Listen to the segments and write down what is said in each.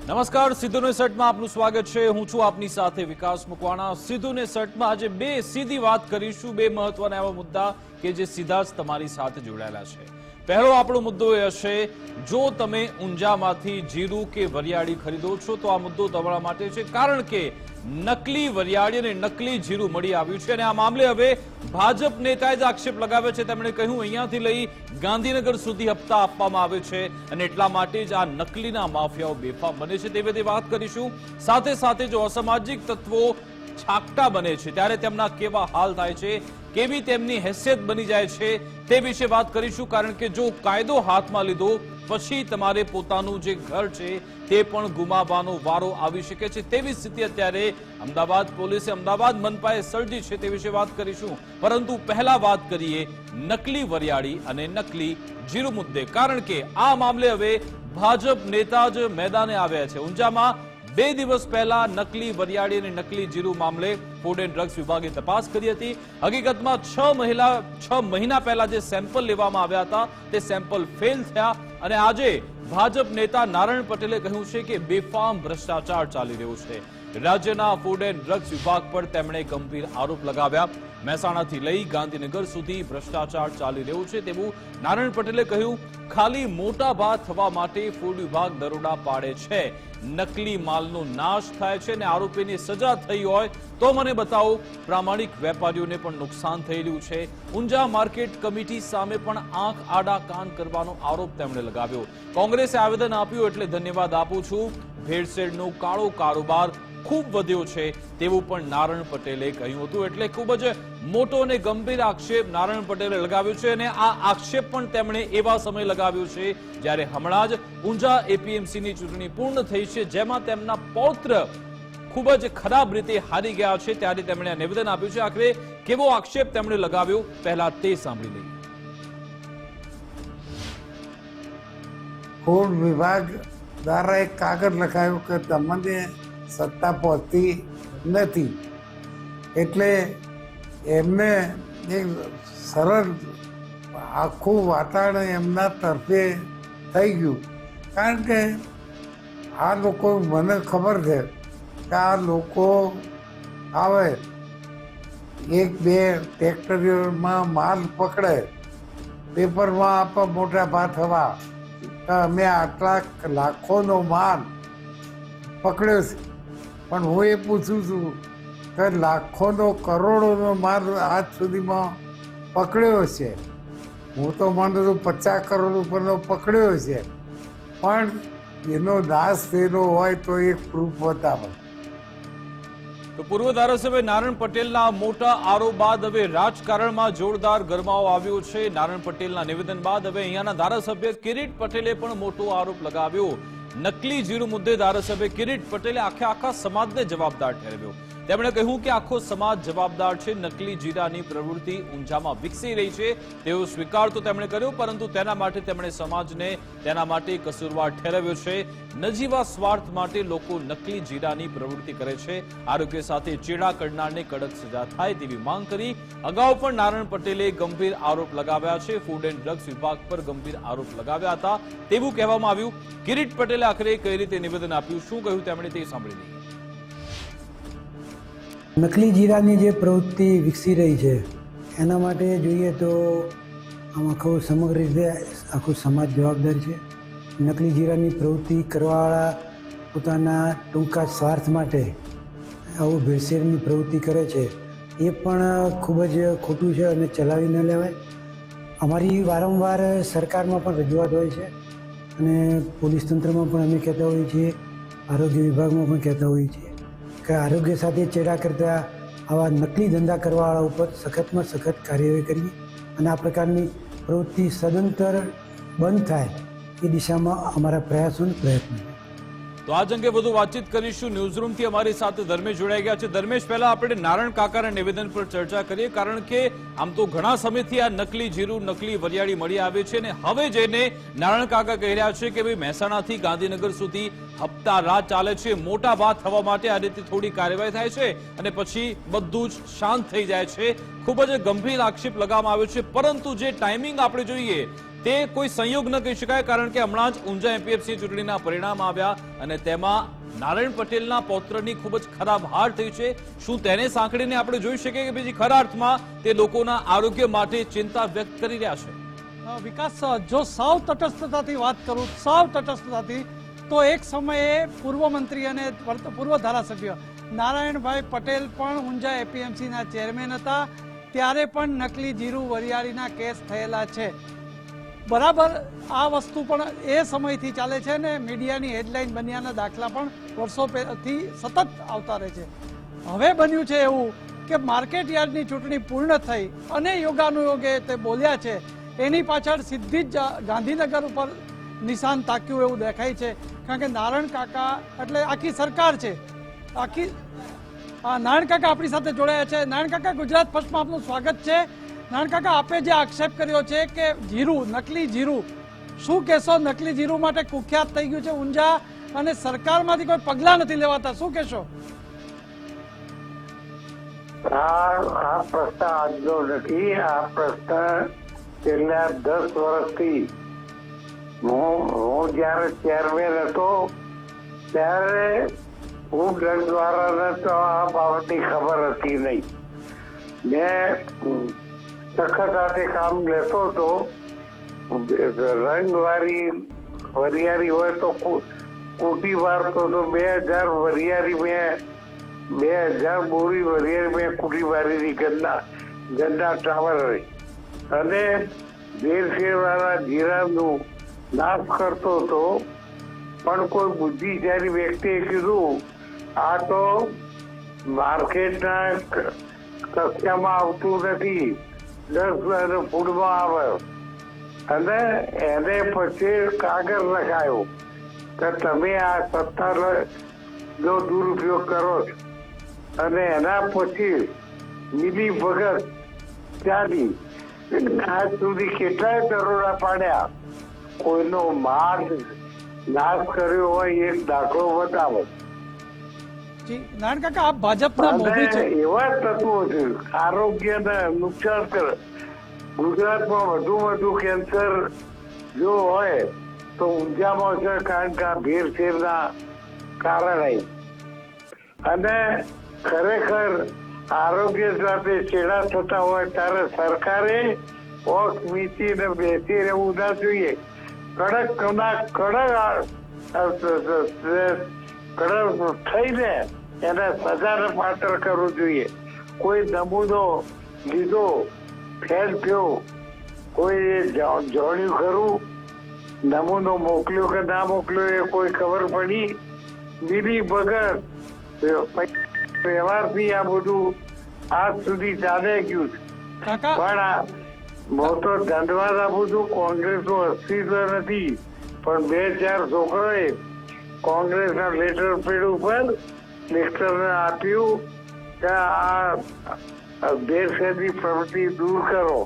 નમસ્કાર, સીધુને સટમાં આપનું સ્વાગત છે। હું છું આપની સાથે વિકાસ મકવાણા। સીધુને સટમાં આજે બે સીધી વાત કરીશું, બે મહત્વના એવા મુદ્દા કે જે સીધા જ તમારી સાથે જોડાયેલા છે। પહેલો આપણો મુદ્દો એ હશે, જો તમે ઊંઝામાંથી જીરું કે વરિયાળી ખરીદો છો તો આ મુદ્દો તમારા માટે છે, કારણ કે નકલી વરિયાળી અને નકલી જીરું મળી આવ્યું છે અને આ મામલે હવે ભાજપ નેતાએ જ આક્ષેપ લગાવ્યો છે। તેમણે કહ્યું અહીંયાથી લઈ ગાંધીનગર સુધી હપ્તા આપવામાં આવે છે અને એટલા માટે જ આ નકલીના માફિયાઓ બેફામ બને છે, તે વિશે વાત કરીશું। સાથે સાથે જો અસામાજિક તત્વો છાકટા બને છે ત્યારે તેમના કેવા હાલ થાય છે, કેવી તેમની હેસિયત બની જાય છે, તે વિશે વાત કરીશું। કારણ કે જો કાયદો હાથમાં લીધો પછી તમારે પોતાનું જે ઘર છે તે પણ ગુમાવવાનો વારો આવી શકે છે, તેવી સ્થિતિ અત્યારે અમદાવાદ પોલીસે, અમદાવાદ મનપાએ સર્જી છે, તે વિશે વાત કરીશું। પરંતુ પહેલા વાત કરીએ નકલી વરિયાળી અને નકલી જીરું મુદ્દે, કારણ કે આ મામલે હવે ભાજપ નેતા જ મેદાને આવ્યા છે। ઊંઝામાં 2 દિવસ પહેલા નકલી વરિયાળી અને નકલી જીરું મામલે ફૂડ એન્ડ ડ્રગ્સ વિભાગે તપાસ કરી હતી। હકીકતમાં 6 મહિના પહેલા જે સેમ્પલ લેવામાં આવ્યા હતા તે સેમ્પલ ફેલ થયા અને આજે ભાજપ નેતા નારાયણ પટેલે કહ્યું છે કે બેફામ ભ્રષ્ટાચાર ચાલી રહ્યો છે। રાજ્યના ફૂડ એન્ડ ડ્રગ્સ વિભાગ પર તેમણે ગંભીર આરોપ લગાવ્યા। મહેસાણાથી લઈ ગાંધીનગર સુધી ભ્રષ્ટાચાર ચાલી રહ્યો છે તેવું નારાયણ પટેલે કહ્યું। ખાલી મોટા ભાગ થવા માટે ફૂડ વિભાગ દરોડા પાડે છે, નકલી માલનો નાશ થાય છે અને આરોપીની સજા થઈ હોય તો મને બતાવો। પ્રામાણિક વેપારીઓને પણ નુકસાન થઈ રહ્યું છે। ઊંઝા માર્કેટ કમિટી સામે પણ આંખ આડા કાન કરવાનો આરોપ તેમણે લગાવ્યો। કોંગ્રેસે આવેદન આપ્યું એટલે ધન્યવાદ આપું છું। ભેળસેળનો કાળો કારોબાર ખૂબ વધ્યો છે તેવું પણ નારાયણ પટેલે કહ્યું હતું। એટલે ખૂબ જ મોટો અને ગંભીર આક્ષેપ નારાયણ પટેલે લગાવ્યો છે અને આ આક્ષેપ પણ તેમણે એવા સમય લગાવ્યો છે જ્યારે હમણાં જ ઊંઝા એપીએમસીની ચૂંટણી પૂર્ણ થઈ છે, જેમાં તેમના પૌત્ર ખૂબ જ ખરાબ રીતે હારી ગયા છે, ત્યારે તેમણે નિવેદન આપ્યું છે। આખરે કેવો આક્ષેપ તેમણે લગાવ્યો, પહેલા તે સાંભળી લઈએ। ફૂડ વિભાગ દ્વારા એક કાગળ લખાયું કે તમને સત્તા પહોંચતી નથી, એટલે એમને એક સરળ આખું વાતાવરણ એમના તરફે થઈ ગયું। કારણ કે આ લોકો, મને ખબર છે કે આ લોકો આવે 1-2 ટ્રેક્ટરીઓમાં માલ પકડે, પેપરમાં આપે મોટા ભાત થવા કે અમે આટલા લાખોનો માલ પકડ્યો છે, પણ હું એ પૂછું છું કે લાખોનો કરોડોનો માલ આજ સુધીમાં પકડ્યો છે। હું તો માનું છું 50 કરોડ ઉપરનો પકડ્યો છે, પણ એનો નાશ થયેલો હોય તો એક પ્રૂફ બતાવે। તો પૂર્વ ધારાસભ્ય નારાયણ પટેલના મોટા આરોપ બાદ હવે રાજકારણમાં જોરદાર ગરમાવો આવ્યો છે। નારાયણ પટેલના નિવેદન બાદ હવે અહીંયાના ધારાસભ્ય કિરીટ પટેલે પણ મોટો આરોપ લગાવ્યો। નકલી જીરું મુદ્દે ધારાસભ્ય કિરીટ પટેલે આખા સમાજને જવાબદાર ઠેરવ્યો। તેમણે કહ્યું કે આખો સમાજ જવાબદાર છે, નકલી જીરાની પ્રવૃત્તિ ઊંઝામાં વિકસી રહી છે તેવો સ્વીકાર તો તેમણે કર્યો, પરંતુ તેના માટે તેમણે સમાજને તેના માટે કસૂરવાર ઠેરવ્યો છે। નજીવા સ્વાર્થ માટે લોકો નકલી જીરાની પ્રવૃત્તિ કરે છે। આરોગ્ય સાથે ચેડા કરનારને કડક સજા થાય તેવી માંગ કરી। અગાઉ પણ નારાયણ પટેલે ગંભીર આરોપ લગાવ્યા છે, ફૂડ એન્ડ ડ્રગ્સ વિભાગ પર ગંભીર આરોપ લગાવ્યા હતા તેવું કહેવામાં આવ્યું। કિરીટ પટેલે આખરે કઈ રીતે નિવેદન આપ્યું, શું કહ્યું તેમણે, તે સાંભળી લઈએ। નકલી જીરાની જે પ્રવૃત્તિ વિકસી રહી છે એના માટે જોઈએ તો આમ સમગ્ર રીતે આખો સમાજ જવાબદાર છે। નકલી જીરાની પ્રવૃત્તિ કરવાવાળા પોતાના ટૂંકા સ્વાર્થ માટે આવું ભેળસેળની પ્રવૃત્તિ કરે છે, એ પણ ખૂબ જ ખોટું છે અને ચલાવી ન લેવાય। અમારી વારંવાર સરકારમાં પણ રજૂઆત હોય છે અને પોલીસ તંત્રમાં પણ અમે કહેતા હોઈએ છીએ, આરોગ્ય વિભાગમાં પણ કહેતા હોઈએ છીએ કે આરોગ્ય સાથે ચેડા કરતા આવા નકલી ધંધા કરવાવાળા ઉપર સખતમાં સખત કાર્યવાહી કરીએ અને આ પ્રકારની પ્રવૃત્તિ સદંતર બંધ થાય એ દિશામાં અમારા પ્રયાસો અને પ્રયત્નો છે। તો આજ અંગે વધુ વાતચીત કરીશું। ન્યૂઝરૂમથી અમારી સાથે ધર્મેશ જોડાઈ ગયા છે। ધર્મેશ, પહેલા આપણે નારાયણ કાકાના નિવેદન પર ચર્ચા કરીએ, કારણ કે આમ તો ઘણા સમયથી આ નકલી જીરું, નકલી વરિયાળી મળી આવે છે અને હવે જેને નારાયણ કાકા કહી રહ્યા છે કે ભાઈ મહેસાણાથી ગાંધીનગર સુધી હપ્તા રાત ચાલે છે, મોટા ભાગ થવા માટે આ રીતે થોડી કાર્યવાહી થાય છે અને પછી બધું જ શાંત થઈ જાય છે। ખૂબ જ ગંભીર આક્ષેપ લગાવવામાં આવ્યો છે, પરંતુ જે ટાઈમિંગ આપણે જોઈએ તે કોઈ સંયોગ ન કહી શકાય, કારણ કે હમણાં જ ઊંઝા એપીએમસી ચૂંટણીના પરિણામ આવ્યા અને તેમાં નારાયણ પટેલના પૌત્રની ખૂબ જ ખરાબ હાર થઈ છે. શું તેને સાંકળીને આપણે જોઈ શકીએ કે બીજી ખરા અર્થમાં તે લોકોના આરોગ્ય માટે ચિંતા વ્યક્ત કરી રહ્યા છે? વિકાસ, જો સાવ તટસ્થતાથી વાત કરું, સાવ તટસ્થતાથી, તો એક સમયે પૂર્વ મંત્રી અને પૂર્વ ધારાસભ્ય નારાયણભાઈ પટેલ પણ ઊંઝા એપીએમસીના ચેરમેન હતા. ત્યારે પણ નકલી જીરું વરિયાળીના કેસ થયેલા છે. બરાબર, આ વસ્તુ પણ એ સમયથી ચાલે છે ને મીડિયાની હેડલાઇન બન્યાના દાખલા પણ વર્ષોથી સતત આવતા રહે છે. હવે બન્યું છે એવું કે માર્કેટ યાર્ડની ચૂંટણી પૂર્ણ થઈ અને યોગાનુયોગે તે બોલ્યા છે, એની પાછળ સીધી જ ગાંધીનગર ઉપર નિશાન તાક્યું એવું દેખાય છે. કારણ કે નારાયણ કાકા એટલે આખી સરકાર છે, આખી નારાયણ કાકા આપણી સાથે જોડાયા છે. નારાયણ કાકા, ગુજરાત ફર્સ્ટમાં આપનું સ્વાગત છે. નારાયણ કાકા, આપે જે આક્ષેપ કર્યો છે કે જીરું, નકલી જીરું, શું કહેશો? નકલી જીરું માટે કુખ્યાત થઈ ગયું છે ઊંઝા અને સરકારમાંથી કોઈ પગલાં નથી લેવાતા, શું કહેશો? આ પ્રશ્ન આજનો નથી. આ પ્રશ્ન છેલ્લા 10 વર્ષથી હું જયારે ચેરમેન હતો ત્યારે હું ગઢ દ્વારા તો આ બાબતની ખબર હતી નહીં. મેં સખતાથી કામ લેતો હતો. રંગવાળી વરિયાળી હોય તો કૂટી વારતો તો 2000 વરિયાળી મેં 2000 બોરી વરિયાળી મેં કૂટી વાળીની ગંદા ટાવર રહી અને ભેળસેળ વાળા જીરાનું નાશ કરતો હતો. પણ કોઈ બુદ્ધિશાળી વ્યક્તિએ કીધું આ તો માર્કેટના કક્ષામાં આવતું નથી, 10 ફૂટમાં આવે. અને એને પછી કાગળ લખાયો કે તમે આ સત્તાનો દુરુપયોગ કરો છો. અને એના પછી મિલી ભગત ચાલી આજ સુધી કેટલાય દરોડા પાડ્યા. કોઈનો માલ નાશ કર્યો હોય એક દાખલો બતાવો. નારાયણ કાકા, આપ ભાજપના મોભી છે. એવા તત્વો છે આરોગ્યને નુકસાન કરે. ગુજરાતમાં વધુ કેન્સર જો હોય તો ઊંઝામાં છે, કારણ કે આ ભેળસેળના કારણે. અને ખરેખર આરોગ્ય સાથે છેડા થતા હોય ત્યારે સરકારે ઓખ મીચીને બેસી રહેવું ના જોઈએ. કડક થઈને એને સજાને પાત્ર કરવું જોઈએ. કોઈ નમૂનો લીધો, ફેલ થયો, કોઈ જાણ્યું ખરું, નમૂનો મોકલ્યો કે ના મોકલ્યો એ કોઈ ખબર પડી? મિલી ભગત વ્યવહારથી આ બધું આજ સુધી ચાલે ગયું છે. પણ હું તો ધન્યવાદ આપું છું, કોંગ્રેસનું અસ્તિત્વ નથી, પણ 2-4 છોકરોએ કોંગ્રેસના લેટર પેડ ઉપર લેક્ચરને આપ્યું કે આ ભેળસેળની પ્રવૃત્તિ દૂર કરો.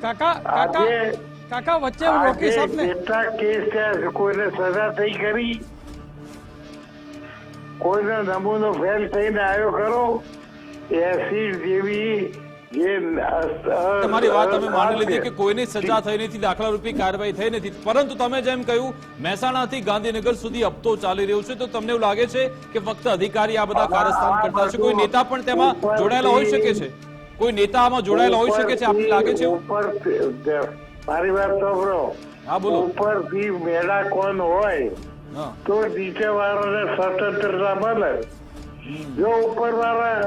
કાકા વચ્ચે હું રોકીશ આપને. જેટલા કેસ થયા કોઈને સજા થઈ કરી, કોઈનો નમૂનો ફેલ થઈને આવ્યો ખરો? એસિડ જેવી તમારી વાત અમે માની લીધી કે કોઈની સજા થઈ નથી, દાખલા રૂપી કાર્યવાહી થઈ નથી. પરંતુ તમે જેમ કહ્યું મહેસાણાથી ગાંધીનગર સુધી હપ્તો ચાલી રહ્યો છે, તો તમને એવું લાગે છે કે ફક્ત અધિકારી આ બધા કારસ્તાન કરતા છે? કોઈ નેતા પણ તેમાં જોડાયેલા હોઈ શકે છે? કોઈ નેતા આમાં જોડાયેલા હોઈ શકે છે, આપને લાગે છે? મારી વાત સાંભળો. હા બોલો. ઉપરથી મેળા કોણ હોય તો નીચે વાળાને સ્વતંત્રતા મળે. જો ઉપર વાળા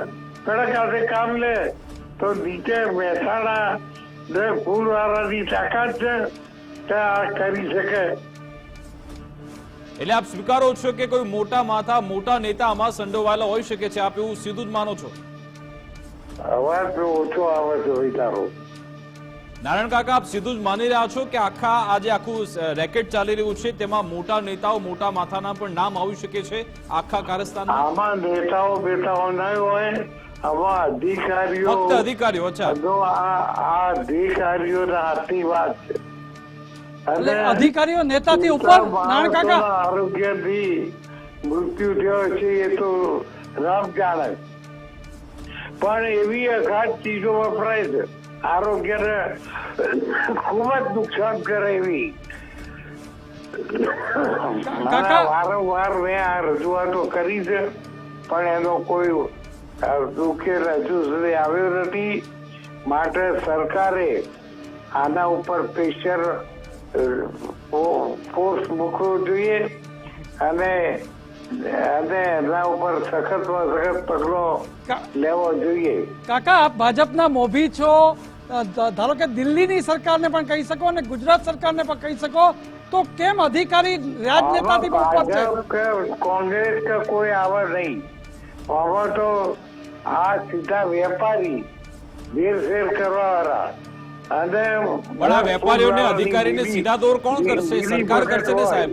કડક હાથે કામ લે તો નીચે મહેસાણા ફૂલ વાળાની તાકાત છે કે આ કરી શકે. એટલે આપ સ્વીકારો છો કે કોઈ મોટા માથા, મોટા નેતા આમાં સંડોવાયેલા હોઈ શકે છે? આપ એવું સીધું જ માનો છો? અવાજ ઓછો આવે છે વિચારો. નારાયણ કાકા, આપ સીધું જ માની રહ્યા છો કે આખું રેકેટ ચાલી રહ્યું છે તેમાં મોટા નેતાઓ, મોટા માથાના પણ નામ આવી શકે છે આખા કારસ્તાનમાં? આમાં નેતાઓ બેતાઓ નહીં હોય, આમાં અધિકારીઓ, ફક્ત અધિકારીઓ. અચ્છા, આ અધિકારીઓના હાથની વાત છે. અને અધિકારીઓ નેતાથી ઉપર. નારાયણ કાકા, આરોગ્યથી મૃત્યુ થયો છે એ તો રામ જાણે, પણ એવી અઘાત ચીજો વપરાય છે આરોગ્યને ખૂબ જ નુકસાન કરે એવી વારંવાર મેં આ રજૂઆતો કરી છે, પણ એનો કોઈ ઉકેલ હજુ સુધી આવ્યો નથી. માટે સરકારે આના ઉપર પ્રેશર ફોર્સ મૂકવો જોઈએ અને એના ઉપર સખતમાં સખત પગલો લેવો જોઈએ. કાકા, આપ ભાજપના મોભી છો, ધારો કે દિલ્હીની સરકારને પણ કહી શકો અને ગુજરાત સરકારને પણ કહી શકો, તો કેમ અધિકારી રાજનેતાથી પણ ઉપર છે? કોંગ્રેસ કે કોઈ આવે નહીં, આમાં તો આ સીધા વેપારી વેરફેર કરવા વાળા. અને પણ આ વેપારીઓને અધિકારીને સીધા દોર કોણ કરશે? સરકાર કરશે ને સાહેબ.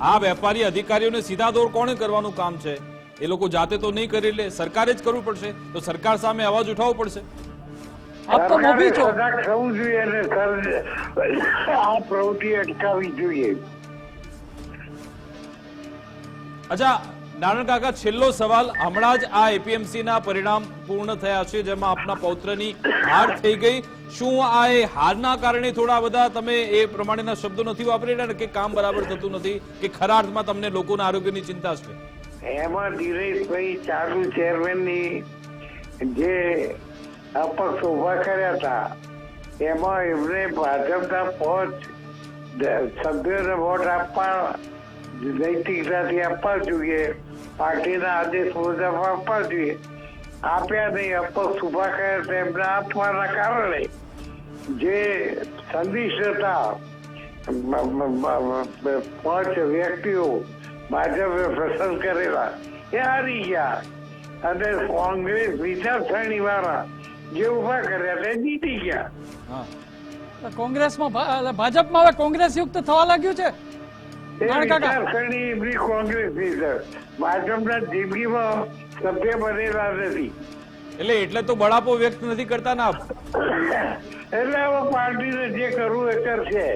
આ વેપારી અધિકારીઓને સીધા દોર કોણે કરવાનું કામ છે? એ લોકો જાતે તો નહીં કરી લે, સરકારે જ કરવું પડશે. તો સરકાર સામે અવાજ ઉઠાવવો પડશે. આપ તો મોભી છો. સજાગ થવું જોઈએ અને આ પ્રવૃત્તિ અટકાવવી જોઈએ. અચ્છા નારાયણ કાકા, છેલ્લો સવાલ. હમણાં જ આ એપીએમસી ના પરિણામ પૂર્ણ થયા છે, જેમાં આપના પૌત્રની હાર થઈ ગઈ. શું આ એ હારના કારણે થોડા બધા તમે એ પ્રમાણેના શબ્દો નથી વાપરી રહ્યા કે કામ બરાબર થતું નથી, કે ખરા અર્થમાં તમને લોકોના આરોગ્યની ચિંતા છે? એમાં દિનેશભાઈ ચાલુ ચેરમેનની જે અપક્ષ ઉભા કર્યા હતા એમાં એમને ભાજપના 5 સભ્યોને વોટ આપવા નૈતિકતાથી આપવા જોઈએ, પાર્ટીના આદેશ મુજબ આપવા જોઈએ. આપ્યા નહીં, અપક્ષ ઉભા કર્યા તેમને આપવાના કારણે જે સંદિષ્ટતા 5 વ્યક્તિઓ ભાજપે પસંદ કરેલા એ હારી ગયા અને કોંગ્રેસ વિચારસરણી વાળા જે ઉભા કર્યા તે જીતી ગયા. કોંગ્રેસમાં ભાજપમાં હવે કોંગ્રેસ યુક્ત થવા લાગ્યું છે. વિચારસરણી એમની કોંગ્રેસની છે, ભાજપના જિંદગીમાં સભ્ય બનેલા નથી. એટલે તો બળાપો વ્યક્ત નથી કરતા ને આપ? એટલે હવે પાર્ટીને જે કરવું એ કરશે.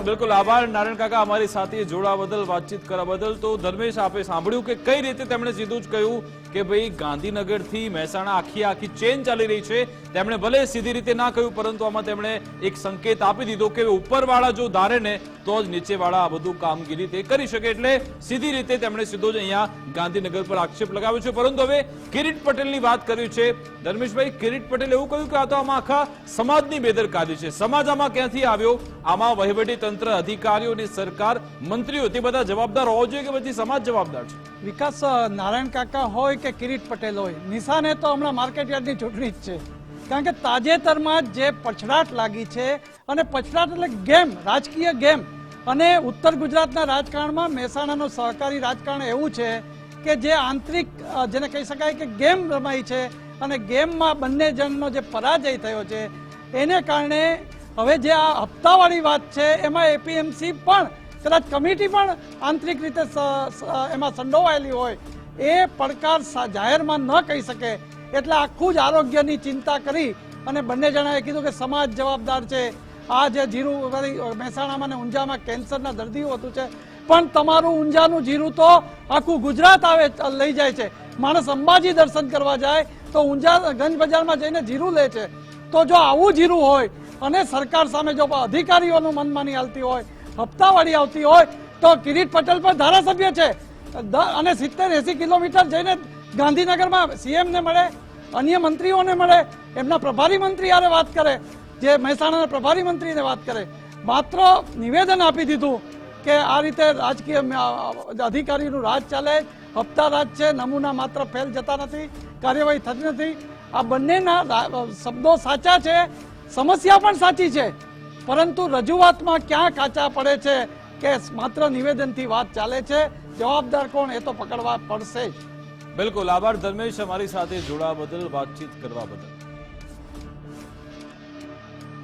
બિલકુલ આભાર નારાયણ કાકા, અમારી સાથે જોડાવા બદલ, વાતચીત કરવા બદલ. તો ધર્મેશ, આપે સાંભળ્યું કે કઈ રીતે તેમણે સીધું જ કહ્યું કે ભાઈ ગાંધીનગરથી મહેસાણા આખી ચેન ચાલી રહી છે. તેમણે ભલે સીધી રીતે ના કહ્યું, પરંતુ આમાં તેમણે એક સંકેત આપી દીધો કે ઉપરવાળા જો ધારે ને તો જ નીચેવાળા આ બધું કામગીરી તે કરી શકે. એટલે સીધી રીતે તેમણે સીધો જ અહીંયા ગાંધીનગર પર આક્ષેપ લગાવ્યો છે. પરંતુ હવે કિરીટ પટેલની વાત કરી છે ધર્મેશભાઈ. કિરીટ પટેલે એવું કહ્યું કે આ તો આમાં આખા સમાજની બેદરકારી છે. સમાજ આમાં ક્યાંથી આવ્યો? આમાં વહીવટી તંત્ર, અધિકારીઓ અને સરકાર, મંત્રીઓ તે બધા જવાબદાર હોવા જોઈએ કે પછી સમાજ જવાબદાર છે? વિકાસ, નારાયણ કાકા હોય કે કિરીટ પટેલ હોય, નિશાને તો હમણાં માર્કેટ યાર્ડની ચૂંટણી જ છે. કારણ કે તાજેતરમાં જે પછડાટ લાગી છે, અને પછડાટ એટલે ગેમ, રાજકીય ગેમ. અને ઉત્તર ગુજરાતના રાજકારણમાં મહેસાણાનું સહકારી રાજકારણ એવું છે કે જે આંતરિક, જેને કહી શકાય કે ગેમ રમાઈ છે, અને ગેમમાં બંને જણનો જે પરાજય થયો છે એને કારણે હવે જે આ હપ્તાવાળી વાત છે એમાં એપીએમસી પણ કદાચ કમિટી પણ આંતરિક રીતે એમાં સંડોવાયેલી હોય, એ પડકાર જાહેરમાં ન કહી શકે. એટલે આખું જ આરોગ્યની ચિંતા કરી અને બંને જણાએ કીધું કે સમાજ જવાબદાર છે. આ જે જીરું મહેસાણામાં અને ઊંઝામાં કેન્સરના દર્દીઓ હતું છે, પણ તમારું ઊંઝાનું જીરું તો આખું ગુજરાત આવે લઈ જાય છે. માણસ અંબાજી દર્શન કરવા જાય તો ઊંઝા ગંજ બજારમાં જઈને જીરું લે છે. તો જો આવું જીરું હોય અને સરકાર સામે જો અધિકારીઓનું મનમાની હાલતી હોય, હપ્તાવાળી આવતી હોય, તો કિરીટ પટેલ પણ ધારાસભ્ય છે અને 70-80 કિલોમીટર જઈને ગાંધીનગરમાં સીએમને મળે, અન્ય મંત્રીઓને મળે, એમના પ્રભારી મંત્રી યારે વાત કરે, જે મહેસાણાના પ્રભારી મંત્રીને વાત કરે. માત્ર નિવેદન આપી દીધું કે આ રીતે રાજકીય અધિકારીનું રાજ ચાલે, હપ્તા રાજ છે, નમૂના માત્ર ફેલ જતા નથી, કાર્યવાહી થતી નથી. આ બંનેના શબ્દો સાચા છે, સમસ્યા પણ સાચી છે, પરંતુ રજૂઆતમાં ક્યાં કાચા પડે છે કે માત્ર નિવેદનથી વાત ચાલે છે. જવાબદાર કોણ એ તો પકડવા પડશે જ. બિલકુલ આભાર ધર્મેશ, અમારી સાથે જોડાવા બદલ, વાતચીત કરવા બદલ.